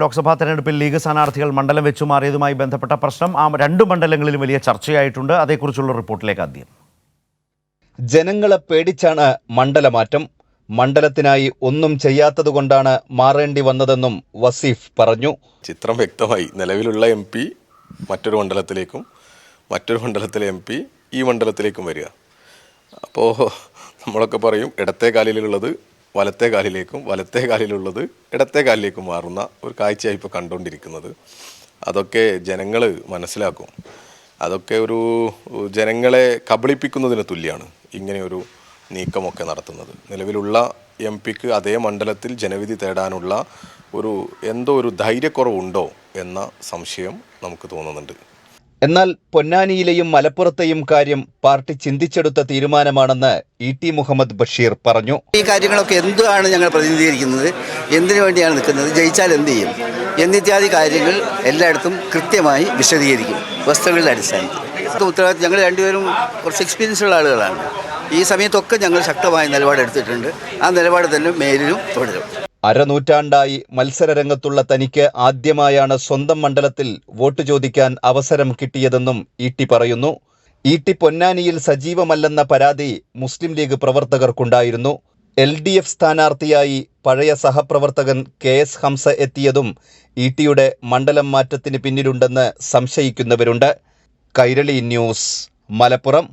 ലോക്സഭാ തെരഞ്ഞെടുപ്പിൽ ലീഗ് സ്ഥാനാർത്ഥികൾ മണ്ഡലം വെച്ചുമാറിയതുമായി ബന്ധപ്പെട്ട പ്രശ്നം രണ്ട് മണ്ഡലങ്ങളിലും വലിയ ചർച്ചയായിട്ടുണ്ട്. അതേക്കുറിച്ചുള്ള റിപ്പോർട്ടിലേക്ക് ആദ്യം. ജനങ്ങളെ പേടിച്ചാണ് മണ്ഡലമാറ്റം. മണ്ഡലത്തിനായി ഒന്നും ചെയ്യാത്തതുകൊണ്ടാണ് മാറേണ്ടി വന്നതെന്നും വസീഫ് പറഞ്ഞു. ചിത്രം വ്യക്തമായി. നിലവിലുള്ള MP മറ്റൊരു മണ്ഡലത്തിലേക്കും മറ്റൊരു മണ്ഡലത്തിലെ MP ഈ മണ്ഡലത്തിലേക്കും വരിക. അപ്പോൾ നമ്മളൊക്കെ പറയും ഇടത്തെ കാലിലുള്ളത് വലത്തെ കാലിലേക്കും വലത്തെ കാലിലുള്ളത് ഇടത്തെ കാലിലേക്കും മാറുന്ന ഒരു കാഴ്ചയായി ഇപ്പോൾ കണ്ടുകൊണ്ടിരിക്കുന്നത്. അതൊക്കെ ജനങ്ങൾ മനസ്സിലാക്കും. അതൊക്കെ ഒരു ജനങ്ങളെ കബളിപ്പിക്കുന്നതിന് തുല്യമാണ് ഇങ്ങനെയൊരു നീക്കമൊക്കെ നടത്തുന്നത്. നിലവിലുള്ള MP-ക്ക് അതേ മണ്ഡലത്തിൽ ജനവിധി തേടാനുള്ള എന്തോ ഒരു ധൈര്യക്കുറവുണ്ടോ എന്ന സംശയം നമുക്ക് തോന്നുന്നുണ്ട്. എന്നാൽ പൊന്നാനിയിലെയും മലപ്പുറത്തെയും കാര്യം പാർട്ടി ചിന്തിച്ചെടുത്ത തീരുമാനമാണെന്ന് ET മുഹമ്മദ് ബഷീർ പറഞ്ഞു. ഈ കാര്യങ്ങളൊക്കെ എന്താണ് ഞങ്ങൾ പ്രതിനിധീകരിക്കുന്നത്, എന്തിനു വേണ്ടിയാണ് നിൽക്കുന്നത്, ജയിച്ചാൽ എന്ത് ചെയ്യും എന്നിത്യാദി കാര്യങ്ങൾ എല്ലായിടത്തും കൃത്യമായി വിശദീകരിക്കും വസ്തുതകളുടെ അടിസ്ഥാനത്തിൽ. ഉത്തരവാദിത്വം ഞങ്ങൾ രണ്ടുപേരും കുറച്ച് എക്സ്പീരിയൻസ് ഉള്ള ആളുകളാണ്. ഈ സമയത്തൊക്കെ ഞങ്ങൾ ശക്തമായ നിലപാടെടുത്തിട്ടുണ്ട്. ആ നിലപാട് തന്നെ മേലിലും തുടരും. അരനൂറ്റാണ്ടായി മത്സരരംഗത്തുള്ള തനിക്ക് ആദ്യമായാണ് സ്വന്തം മണ്ഡലത്തിൽ വോട്ട് ചോദിക്കാൻ അവസരം കിട്ടിയതെന്നും ET പറയുന്നു. ET പൊന്നാനിയിൽ സജീവമല്ലെന്ന പരാതി മുസ്ലിം ലീഗ് പ്രവർത്തകർക്കുണ്ടായിരുന്നു. LDF സ്ഥാനാർത്ഥിയായി പഴയ സഹപ്രവർത്തകൻ KS ഹംസ എത്തിയതും ETയുടെ മണ്ഡലം മാറ്റത്തിന് പിന്നിലുണ്ടെന്ന് സംശയിക്കുന്നവരുണ്ട്. കൈരളി ന്യൂസ്, മലപ്പുറം.